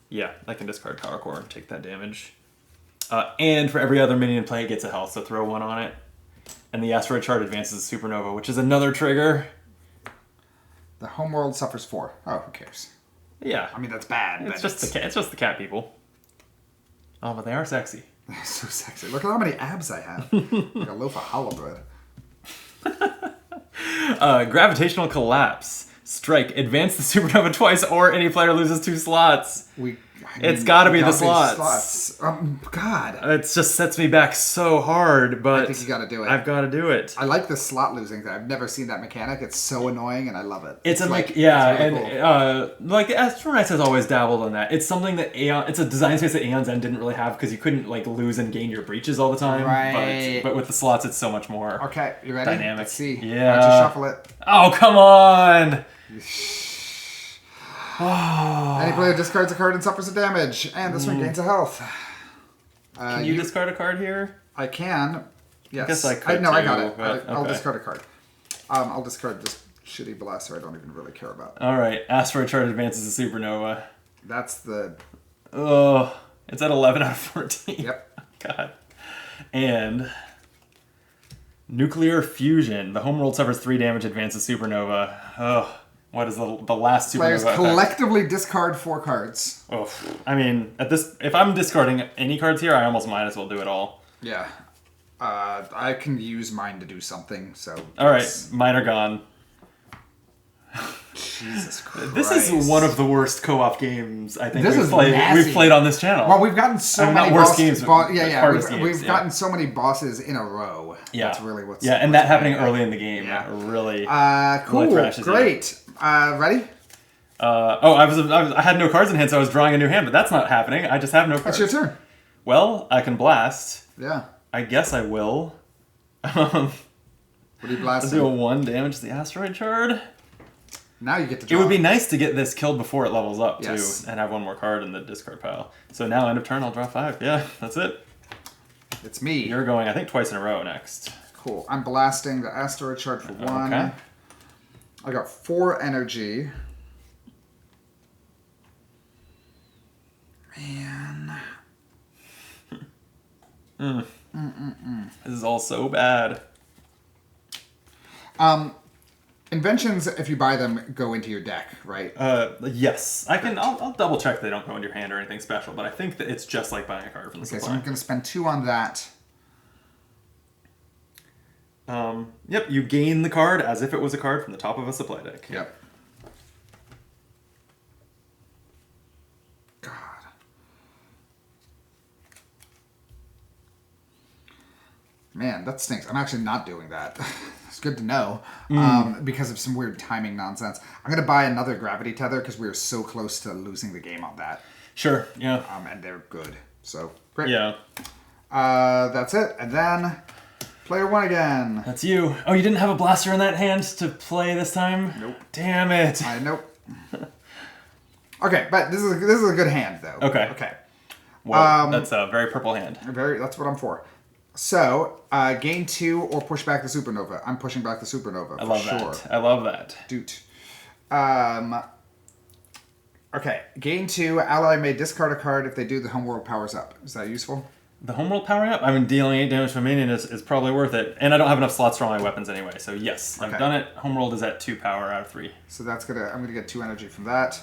[SPEAKER 1] yeah, I can discard Power Core and take that damage. And for every other minion in play, it gets a health, so throw 1 on it. And the Asteroid Shard advances a Supernova, which is another trigger.
[SPEAKER 2] The homeworld suffers 4. Oh, who cares?
[SPEAKER 1] Yeah.
[SPEAKER 2] I mean, that's bad.
[SPEAKER 1] It's just the cat people. Oh, but they are sexy.
[SPEAKER 2] They're so sexy. Look at how many abs I have. Like a loaf of challah bread.
[SPEAKER 1] Gravitational Collapse. Strike. Advance the Supernova twice, or any player loses 2 slots. It's got to be the slots.
[SPEAKER 2] God.
[SPEAKER 1] It just sets me back so hard, but
[SPEAKER 2] I think you got to do it.
[SPEAKER 1] I've got to do it.
[SPEAKER 2] I like the slot losing thing. I've never seen that mechanic. It's so annoying, and I love it.
[SPEAKER 1] It's really cool. Like Astro Knights has always dabbled on that. It's something that it's a design space that Aeon's End didn't really have because you couldn't like lose and gain your breaches all the time.
[SPEAKER 2] Right.
[SPEAKER 1] But with the slots, it's so much more.
[SPEAKER 2] Okay, you ready?
[SPEAKER 1] Dynamic.
[SPEAKER 2] Let's see.
[SPEAKER 1] Yeah.
[SPEAKER 2] Why don't you shuffle it?
[SPEAKER 1] Oh, come on!
[SPEAKER 2] Any player discards a card and suffers a damage, and this one gains a health.
[SPEAKER 1] Can you discard a card here?
[SPEAKER 2] I can. Yes.
[SPEAKER 1] I guess I could.
[SPEAKER 2] I got it.
[SPEAKER 1] But,
[SPEAKER 2] I'll
[SPEAKER 1] okay.
[SPEAKER 2] discard a card. I'll discard this shitty blaster I don't even really care about.
[SPEAKER 1] All right. Asteroid Shard advances a Supernova.
[SPEAKER 2] That's the...
[SPEAKER 1] Oh, it's at 11 out of 14.
[SPEAKER 2] Yep.
[SPEAKER 1] God. And Nuclear Fusion. The homeworld suffers 3 damage, advances Supernova. Oh, what is the last Supernova?
[SPEAKER 2] Players collectively discard 4 cards.
[SPEAKER 1] Oh, I mean, if I'm discarding any cards here, I almost might as well do it all.
[SPEAKER 2] Yeah. I can use mine to do something, so...
[SPEAKER 1] All right, mine are gone.
[SPEAKER 2] Jesus Christ.
[SPEAKER 1] This is one of the worst co-op games I think
[SPEAKER 2] we've
[SPEAKER 1] played on this channel.
[SPEAKER 2] Well, we've gotten so many
[SPEAKER 1] worst
[SPEAKER 2] bosses.
[SPEAKER 1] games.
[SPEAKER 2] We've gotten so many bosses in a row.
[SPEAKER 1] Yeah,
[SPEAKER 2] that's really what's
[SPEAKER 1] and that happening early in the game.
[SPEAKER 2] Yeah.
[SPEAKER 1] Really.
[SPEAKER 2] Cool.
[SPEAKER 1] Really
[SPEAKER 2] Great. Ready?
[SPEAKER 1] I had no cards in hand, so I was drawing a new hand, but that's not happening. I just have no cards.
[SPEAKER 2] That's your turn.
[SPEAKER 1] Well, I can blast.
[SPEAKER 2] Yeah.
[SPEAKER 1] I guess I will.
[SPEAKER 2] What are you blasting?
[SPEAKER 1] I'll do a 1 damage to the Asteroid Shard.
[SPEAKER 2] Now you get to draw.
[SPEAKER 1] It would be nice to get this killed before it levels up,
[SPEAKER 2] yes.
[SPEAKER 1] too, and have 1 more card in the discard pile. So now, end of turn, I'll draw 5. Yeah, that's it.
[SPEAKER 2] It's me.
[SPEAKER 1] You're going, I think, twice in a row next.
[SPEAKER 2] Cool. I'm blasting the Asteroid Shard for 1.
[SPEAKER 1] Okay.
[SPEAKER 2] I got 4 energy. Man.
[SPEAKER 1] This is all so bad.
[SPEAKER 2] Inventions, if you buy them, go into your deck, right?
[SPEAKER 1] Yes. I'll double check they don't go into your hand or anything special, but I think that it's just like buying a card from the supply.
[SPEAKER 2] So I'm going to spend 2 on that.
[SPEAKER 1] Yep, you gain the card as if it was a card from the top of a supply deck.
[SPEAKER 2] Yep. God. Man, that stinks. I'm actually not doing that. It's good to know. Because of some weird timing nonsense. I'm going to buy another Gravity Tether because we are so close to losing the game on that.
[SPEAKER 1] Sure, yeah.
[SPEAKER 2] And they're good. So, great.
[SPEAKER 1] Yeah.
[SPEAKER 2] That's it. And then, player 1 again.
[SPEAKER 1] That's you. Oh, you didn't have a blaster in that hand to play this time?
[SPEAKER 2] Nope.
[SPEAKER 1] Damn it.
[SPEAKER 2] Nope. Okay, but this is a good hand, though.
[SPEAKER 1] Okay.
[SPEAKER 2] Okay.
[SPEAKER 1] Well, that's a very purple hand.
[SPEAKER 2] That's what I'm for. So, gain 2 or push back the Supernova. I'm pushing back the Supernova.
[SPEAKER 1] I love that. I love that.
[SPEAKER 2] Doot. Okay, gain 2. Ally may discard a card. If they do, the homeworld powers up. Is that useful?
[SPEAKER 1] The homeworld powering up? I mean, dealing 8 damage to a minion is probably worth it. And I don't have enough slots for all my weapons anyway. So yes, I've done it. Homeworld is at 2 power out of 3.
[SPEAKER 2] So I'm gonna get 2 energy from that.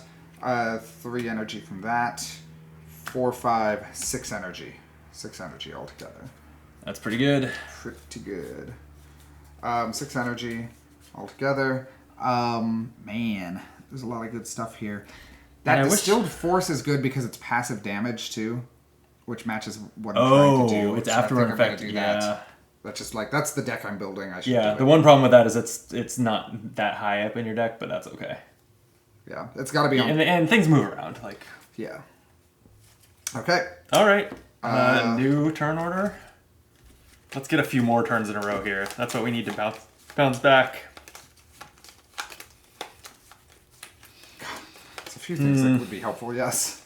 [SPEAKER 2] 3 energy from that. 4, 5, 6 energy. 6 energy altogether.
[SPEAKER 1] That's pretty good.
[SPEAKER 2] Pretty good. 6 energy altogether. Man, there's a lot of good stuff here. That Distilled Force is good because it's passive damage too, which matches what I'm trying to do.
[SPEAKER 1] It's afterward effect. Yeah.
[SPEAKER 2] That's just that's the deck I'm building. I should
[SPEAKER 1] do
[SPEAKER 2] it.
[SPEAKER 1] The one problem with that is it's not that high up in your deck, but that's okay.
[SPEAKER 2] Yeah, it's got to be on.
[SPEAKER 1] And things move around.
[SPEAKER 2] Yeah. Okay.
[SPEAKER 1] All right. New turn order. Let's get a few more turns in a row here. That's what we need to bounce back.
[SPEAKER 2] There's a few things that would be helpful, yes.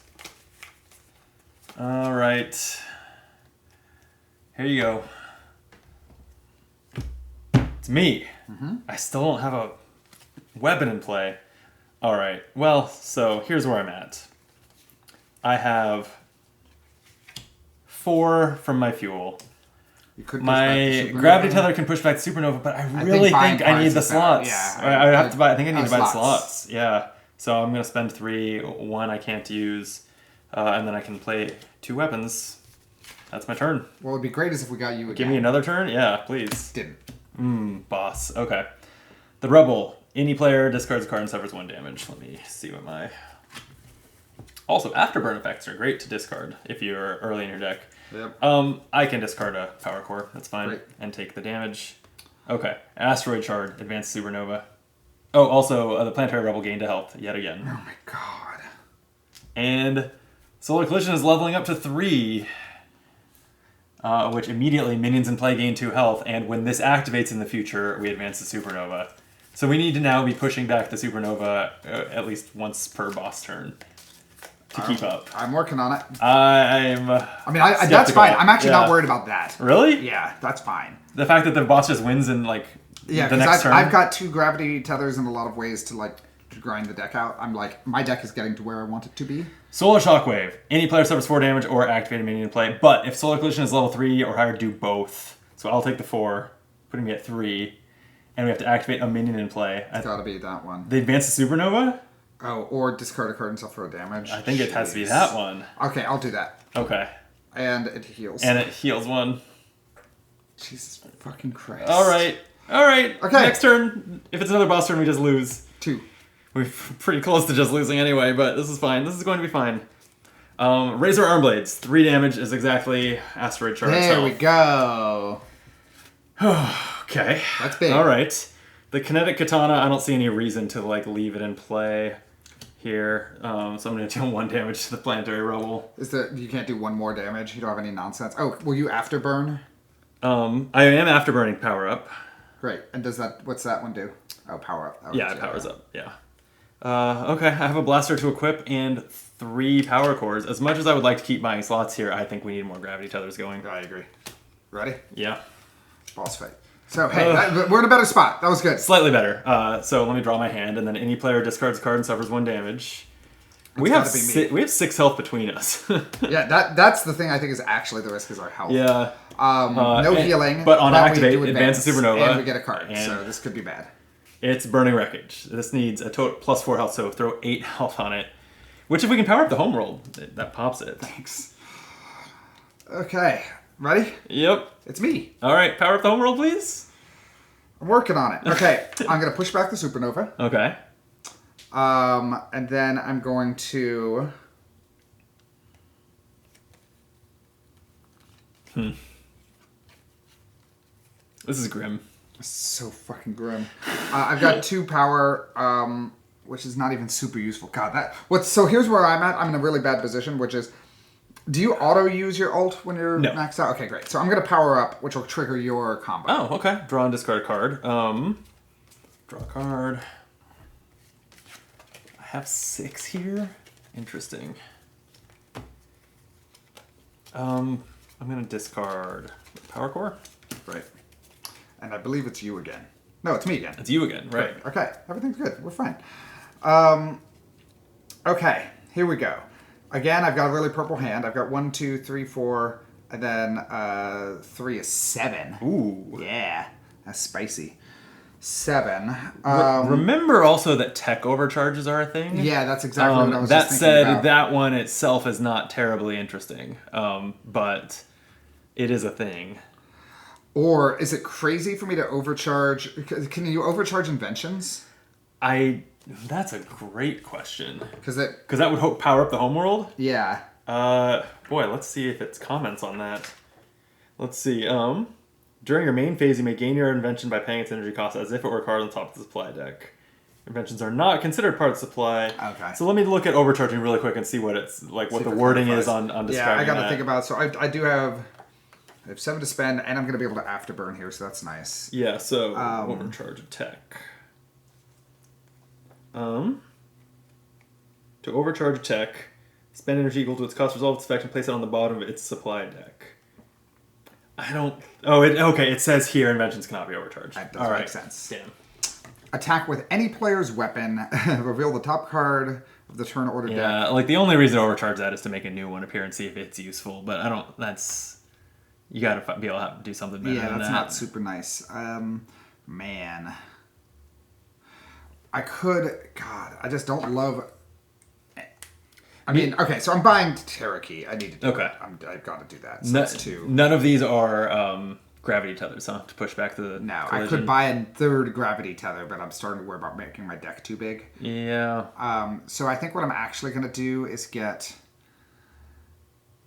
[SPEAKER 1] All right. Here you go. It's me. I still don't have a weapon in play. All right. Well, so here's where I'm at. I have 4 from my fuel.
[SPEAKER 2] You could push back
[SPEAKER 1] My
[SPEAKER 2] the supernova.
[SPEAKER 1] gravity tether can push back the supernova, but I really think I need the slots.
[SPEAKER 2] Yeah,
[SPEAKER 1] I have to buy. I think I need to buy the
[SPEAKER 2] slots.
[SPEAKER 1] slots. Yeah. So I'm gonna spend 3. 1 I can't use, and then I can play 2 weapons. That's my turn.
[SPEAKER 2] What would be great is if we got you again.
[SPEAKER 1] Give me another turn. Yeah, please.
[SPEAKER 2] Didn't.
[SPEAKER 1] Boss. Okay. The Rebel. Any player discards a card and suffers 1 damage. Let me see what my. Also, afterburn effects are great to discard if you're early in your deck.
[SPEAKER 2] Yep.
[SPEAKER 1] I can discard a power core. That's fine.
[SPEAKER 2] Great.
[SPEAKER 1] And take the damage. Okay. Asteroid Shard. Advanced Supernova. Oh, also, the Planetary Rebel gained a health yet again.
[SPEAKER 2] Oh my god.
[SPEAKER 1] And Solar Collision is leveling up to 3. Which immediately minions in play gain 2 health. And when this activates in the future, we advance the Supernova. So we need to now be pushing back the Supernova at least once per boss turn. To keep up.
[SPEAKER 2] I'm working on it.
[SPEAKER 1] That's
[SPEAKER 2] fine. I'm actually not worried about that.
[SPEAKER 1] Really?
[SPEAKER 2] Yeah, that's fine.
[SPEAKER 1] The fact that the boss just wins in the next turn.
[SPEAKER 2] I've got 2 gravity tethers in a lot of ways to grind the deck out. I'm like, my deck is getting to where I want it to be.
[SPEAKER 1] Solar Shockwave. Any player suffers 4 damage or activate a minion in play. But if Solar Collision is level 3 or higher, do both. So I'll take the 4, putting me at 3, and we have to activate a minion in play.
[SPEAKER 2] It's got to be that one.
[SPEAKER 1] The Advanced Supernova.
[SPEAKER 2] Oh, or discard a card and suffer a damage.
[SPEAKER 1] I think it has to be that one.
[SPEAKER 2] Okay, I'll do that.
[SPEAKER 1] Okay.
[SPEAKER 2] And it heals.
[SPEAKER 1] And it heals 1.
[SPEAKER 2] Jesus fucking Christ.
[SPEAKER 1] All right. Okay. Next turn. If it's another boss turn, we just lose.
[SPEAKER 2] 2.
[SPEAKER 1] We're pretty close to just losing anyway, but this is fine. This is going to be fine. Razor Arm Blades. 3 damage is exactly Asteroid Shard itself.
[SPEAKER 2] There we go.
[SPEAKER 1] Okay.
[SPEAKER 2] That's big.
[SPEAKER 1] All right. The Kinetic Katana, I don't see any reason to leave it in play here. So I'm going to deal 1 damage to the Planetary Rebel.
[SPEAKER 2] You can't do 1 more damage? You don't have any nonsense? Oh, will you afterburn?
[SPEAKER 1] I am afterburning Power Up.
[SPEAKER 2] Great. And what's that one do? Oh, Power Up.
[SPEAKER 1] Yeah, it powers up. Yeah. Okay, I have a Blaster to equip and 3 power cores. As much as I would like to keep buying slots here, I think we need more gravity tethers going.
[SPEAKER 2] I agree. Ready?
[SPEAKER 1] Yeah.
[SPEAKER 2] Boss fight. So, hey, we're in a better spot. That was good.
[SPEAKER 1] Slightly better. So let me draw my hand, and then any player discards a card and suffers 1 damage. We have 6 health between us.
[SPEAKER 2] Yeah, that's the thing I think is actually the risk is our health.
[SPEAKER 1] Yeah.
[SPEAKER 2] No healing.
[SPEAKER 1] But on activate, advance the Supernova.
[SPEAKER 2] And we get a card, so this could be bad.
[SPEAKER 1] It's Burning Wreckage. This needs a total plus 4 health, so throw 8 health on it. Which if we can power up the homeworld, that pops it.
[SPEAKER 2] Thanks. Okay. Ready?
[SPEAKER 1] Yep.
[SPEAKER 2] It's me.
[SPEAKER 1] All right, power up the homeworld, please.
[SPEAKER 2] I'm working on it. Okay, I'm going to push back the Supernova.
[SPEAKER 1] Okay.
[SPEAKER 2] And then I'm going to...
[SPEAKER 1] This is grim.
[SPEAKER 2] So fucking grim. I've got 2 power, which is not even super useful. God, so here's where I'm at. I'm in a really bad position, which is... Do you auto-use your ult when you're maxed out? Okay, great. So I'm going to power up, which will trigger your combo.
[SPEAKER 1] Oh, okay. Draw and discard a card. Draw a card. I have 6 here. Interesting. I'm going to discard Power Core.
[SPEAKER 2] Right. And I believe it's you again. No, it's me again.
[SPEAKER 1] It's you again, right.
[SPEAKER 2] Okay, everything's good. We're fine. Okay, here we go. Again, I've got a really purple hand. I've got 1, 2, 3, 4, and then 3 is 7.
[SPEAKER 1] Ooh.
[SPEAKER 2] Yeah, that's spicy. 7.
[SPEAKER 1] Remember also that tech overcharges are a thing?
[SPEAKER 2] Yeah, that's exactly what I was
[SPEAKER 1] just
[SPEAKER 2] thinking about.
[SPEAKER 1] That one itself is not terribly interesting, but it is a thing.
[SPEAKER 2] Or is it crazy for me to overcharge? Can you overcharge inventions?
[SPEAKER 1] That's a great question.
[SPEAKER 2] Because that
[SPEAKER 1] would power up the homeworld?
[SPEAKER 2] Yeah.
[SPEAKER 1] Boy, let's see if it's comments on that. Let's see. During your main phase, you may gain your invention by paying its energy cost as if it were a card on the top of the supply deck. Inventions are not considered part of the supply.
[SPEAKER 2] Okay.
[SPEAKER 1] So let me look at overcharging really quick and see what it's like. What the wording is on describing.
[SPEAKER 2] Yeah, I got to think about it. So I have 7 to spend, and I'm going to be able to afterburn here, so that's nice.
[SPEAKER 1] Yeah. So overcharge of tech. To overcharge a tech, spend energy equal to its cost, resolve its effect, and place it on the bottom of its supply deck. I don't... Oh, okay, it says here inventions cannot be overcharged.
[SPEAKER 2] That does make sense.
[SPEAKER 1] Damn.
[SPEAKER 2] Attack with any player's weapon. Reveal the top card of the turn order deck.
[SPEAKER 1] Yeah, like the only reason to overcharge that is to make a new one appear and see if it's useful. But I don't. That's you got to be able to do something better.
[SPEAKER 2] Yeah,
[SPEAKER 1] than
[SPEAKER 2] that's
[SPEAKER 1] that.
[SPEAKER 2] not super nice. Man, I could. God, I just don't love. I mean, okay, so I'm buying Cherokee. I need to do
[SPEAKER 1] Okay.
[SPEAKER 2] that. I've got to do that. So that's 2.
[SPEAKER 1] None of these are gravity tethers, huh? To push back the
[SPEAKER 2] No,
[SPEAKER 1] collision.
[SPEAKER 2] I could buy a 3rd gravity tether, but I'm starting to worry about making my deck too big.
[SPEAKER 1] Yeah.
[SPEAKER 2] So I think what I'm actually going to do is get...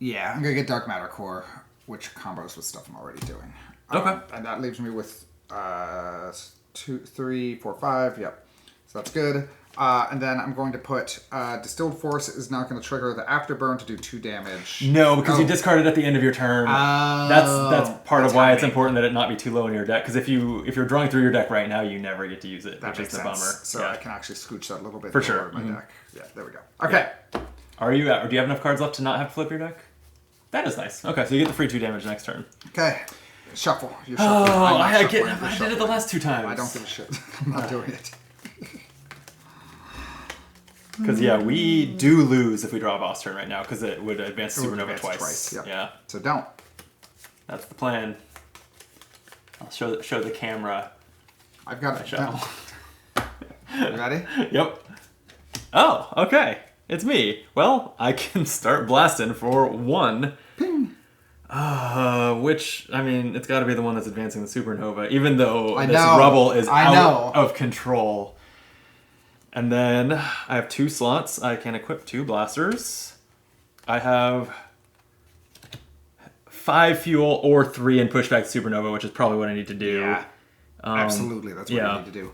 [SPEAKER 2] Yeah, I'm going to get Dark Matter Core, which combos with stuff I'm already doing.
[SPEAKER 1] Okay.
[SPEAKER 2] And that leaves me with 2, 3, 4, 5. Yep. So that's good. And then I'm going to put Distilled Force is not going to trigger the Afterburn to do 2 damage.
[SPEAKER 1] No, because you discard it at the end of your turn. That's part of why it's important that it not be too low in your deck. Because if you're drawing through your deck right now, you never get to use it, which is the bummer.
[SPEAKER 2] So I can actually scooch that a little bit
[SPEAKER 1] for sure
[SPEAKER 2] in my deck. Yeah, there we go. Okay.
[SPEAKER 1] Are you at, or do you have enough cards left to not have to flip your deck? That is nice. Okay, so you get the free 2 damage next turn.
[SPEAKER 2] Okay. Shuffle. You're shuffling.
[SPEAKER 1] I did it the last 2 times.
[SPEAKER 2] I don't give a shit. I'm not doing it.
[SPEAKER 1] Because, yeah, we do lose if we draw a boss turn right now, because it would advance Supernova twice.
[SPEAKER 2] Yep.
[SPEAKER 1] Yeah.
[SPEAKER 2] So don't.
[SPEAKER 1] That's the plan. I'll show the camera.
[SPEAKER 2] I've got it.
[SPEAKER 1] Show.
[SPEAKER 2] You ready?
[SPEAKER 1] Yep. Oh, okay. It's me. Well, I can start blasting for 1.
[SPEAKER 2] Ping.
[SPEAKER 1] Which, I mean, it's got to be the one that's advancing the Supernova, even though
[SPEAKER 2] I
[SPEAKER 1] this
[SPEAKER 2] know.
[SPEAKER 1] rubble is out of control. And then I have 2 slots. I can equip 2 blasters. I have 5 fuel or 3 in pushback Supernova, which is probably what I need to do.
[SPEAKER 2] Yeah. Absolutely, that's what you need to do.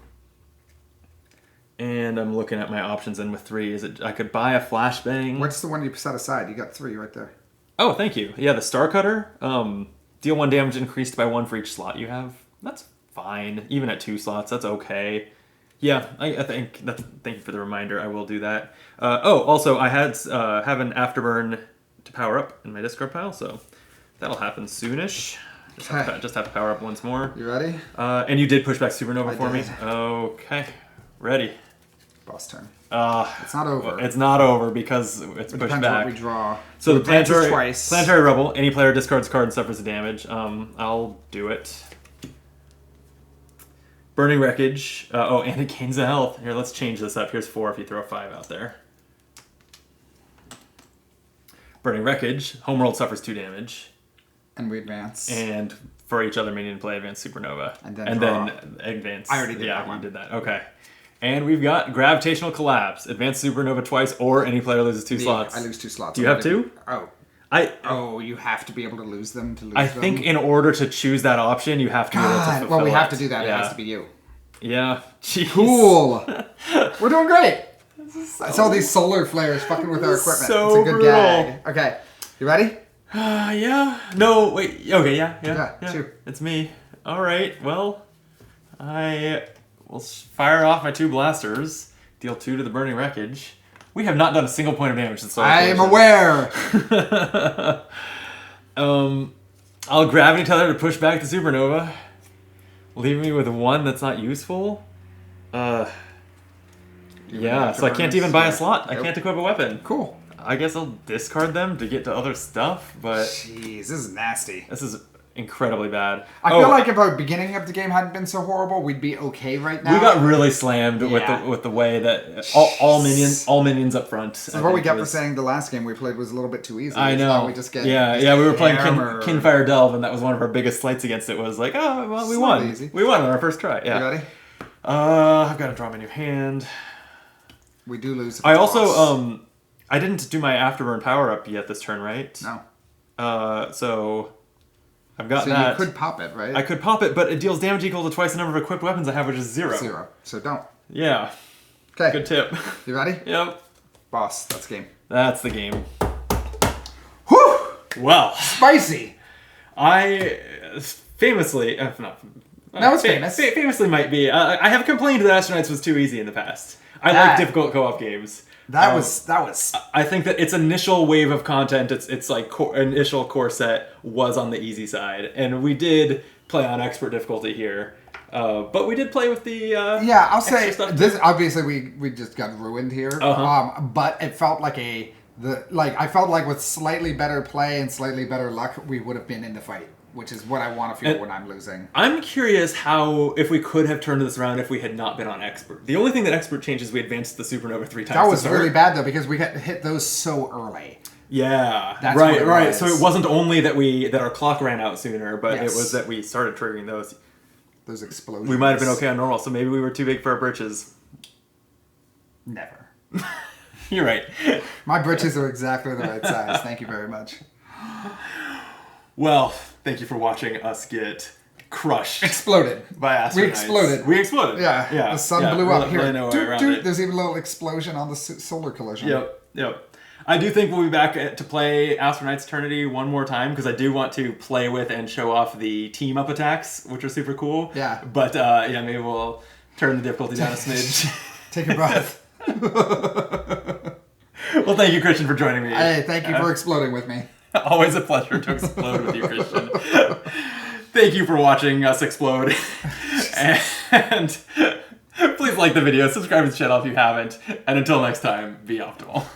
[SPEAKER 1] And I'm looking at my options, and with 3, I could buy a flashbang.
[SPEAKER 2] What's the one you set aside? You got 3 right there.
[SPEAKER 1] Oh, thank you. Yeah, the Star Cutter. Deal 1 damage increased by 1 for each slot you have. That's fine. Even at 2 slots, that's okay. Yeah, I think thank you for the reminder. I will do that. Also, I have an Afterburn to power up in my discard pile, so that'll happen soonish. Just have to power up once more.
[SPEAKER 2] You ready?
[SPEAKER 1] And you did push back Supernova for me.
[SPEAKER 2] did.
[SPEAKER 1] Okay, ready.
[SPEAKER 2] Boss turn.
[SPEAKER 1] It's
[SPEAKER 2] not over.
[SPEAKER 1] It's not over because it's pushed
[SPEAKER 2] Depends
[SPEAKER 1] back.
[SPEAKER 2] what we draw.
[SPEAKER 1] So the
[SPEAKER 2] advances twice.
[SPEAKER 1] planetary rebel. Any player discards card and suffers damage. I'll do it. Burning Wreckage. And it gains a health. Here, let's change this up. Here's 4 if you throw a 5 out there. Burning Wreckage. Homeworld suffers 2 damage.
[SPEAKER 2] And we advance.
[SPEAKER 1] And for each other minion play, advance Supernova.
[SPEAKER 2] And
[SPEAKER 1] then advance.
[SPEAKER 2] I already did that
[SPEAKER 1] Yeah,
[SPEAKER 2] one.
[SPEAKER 1] you did that. Okay. And we've got Gravitational Collapse. Advance Supernova twice, or any player loses 2 slots.
[SPEAKER 2] I lose 2 slots.
[SPEAKER 1] Do you have 2?
[SPEAKER 2] Oh, you have to be able to lose them to lose
[SPEAKER 1] I
[SPEAKER 2] them?
[SPEAKER 1] think in order to choose that option, you have to be able to fulfill
[SPEAKER 2] well, we have
[SPEAKER 1] it.
[SPEAKER 2] to do that.
[SPEAKER 1] Yeah.
[SPEAKER 2] It has to be you.
[SPEAKER 1] Yeah. Jeez.
[SPEAKER 2] Cool. We're doing great. I saw these solar flares fucking with our equipment.
[SPEAKER 1] So
[SPEAKER 2] it's a good
[SPEAKER 1] brutal.
[SPEAKER 2] gag. Okay. You ready?
[SPEAKER 1] Yeah. No, wait. Okay, yeah.
[SPEAKER 2] 2.
[SPEAKER 1] It's me. All right. Well, I will fire off my 2 blasters. Deal 2 to the Burning Wreckage. We have not done a single point of damage since
[SPEAKER 2] I am aware.
[SPEAKER 1] I'll Gravity Tether to push back the Supernova. Leave me with 1 that's not useful. Yeah, so I can't even buy a slot. I can't equip a weapon.
[SPEAKER 2] Cool.
[SPEAKER 1] I guess I'll discard them to get to other stuff, but...
[SPEAKER 2] Jeez, this is nasty.
[SPEAKER 1] This is incredibly bad.
[SPEAKER 2] I feel like if our beginning of the game hadn't been so horrible, we'd be okay right now.
[SPEAKER 1] We got really slammed with the way that all minions up front.
[SPEAKER 2] This is what we got for saying the last game we played was a little bit too easy.
[SPEAKER 1] I know.
[SPEAKER 2] We just get
[SPEAKER 1] we were playing Kinfire Delve, and that was one of our biggest slights against it. Was like, oh well, we won.
[SPEAKER 2] Easy.
[SPEAKER 1] We won on our first try. Yeah.
[SPEAKER 2] You ready?
[SPEAKER 1] I've got to draw my new hand.
[SPEAKER 2] We do lose.
[SPEAKER 1] I also I didn't do my Afterburn power up yet this turn, right?
[SPEAKER 2] No.
[SPEAKER 1] So I've got that.
[SPEAKER 2] So you could pop it, right?
[SPEAKER 1] I could pop it, but it deals damage equal to twice the number of equipped weapons I have, which is 0.
[SPEAKER 2] 0. So don't.
[SPEAKER 1] Yeah.
[SPEAKER 2] Okay.
[SPEAKER 1] Good tip.
[SPEAKER 2] You ready?
[SPEAKER 1] Yep.
[SPEAKER 2] Boss, that's game.
[SPEAKER 1] That's the game.
[SPEAKER 2] Whew!
[SPEAKER 1] Well.
[SPEAKER 2] Spicy!
[SPEAKER 1] I famously... not,
[SPEAKER 2] that was famous.
[SPEAKER 1] Famously might be. I have complained that Astronauts was too easy in the past. I like difficult co-op games.
[SPEAKER 2] That was.
[SPEAKER 1] I think that its initial wave of content, its like initial core set was on the easy side, and we did play on expert difficulty here. But we did play with the
[SPEAKER 2] I'll say
[SPEAKER 1] stuff
[SPEAKER 2] this. Obviously, we just got ruined here. But it felt like I felt like with slightly better play and slightly better luck, we would have been in the fight, which is what I want to feel when I'm losing.
[SPEAKER 1] I'm curious if we could have turned this around if we had not been on Expert. The only thing that Expert changed is we advanced the Supernova 3 times.
[SPEAKER 2] That was really bad though because we got hit those so early.
[SPEAKER 1] Yeah,
[SPEAKER 2] that's
[SPEAKER 1] right. So it wasn't only that our clock ran out sooner, but it was that we started triggering those.
[SPEAKER 2] Those explosions.
[SPEAKER 1] We might have been okay on normal, so maybe we were too big for our britches.
[SPEAKER 2] Never.
[SPEAKER 1] You're right.
[SPEAKER 2] My britches are exactly the right size. Thank you very much.
[SPEAKER 1] Well, thank you for watching us get crushed.
[SPEAKER 2] Exploded.
[SPEAKER 1] By Astro.
[SPEAKER 2] We exploded.
[SPEAKER 1] Yeah.
[SPEAKER 2] The sun blew up. Here.
[SPEAKER 1] Really no way around it.
[SPEAKER 2] There's even a little explosion on the solar collision.
[SPEAKER 1] Yep. I do think we'll be back to play Astro Knights Eternity one more time because I do want to play with and show off the team up attacks, which are super cool.
[SPEAKER 2] Yeah.
[SPEAKER 1] But maybe we'll turn the difficulty down a smidge.
[SPEAKER 2] Take a breath.
[SPEAKER 1] Well, thank you, Christian, for joining me.
[SPEAKER 2] Hey, thank you for exploding with me.
[SPEAKER 1] Always a pleasure to explode with you, Christian. Thank you for watching us explode. And please like the video, subscribe to the channel if you haven't. And until next time, be optimal.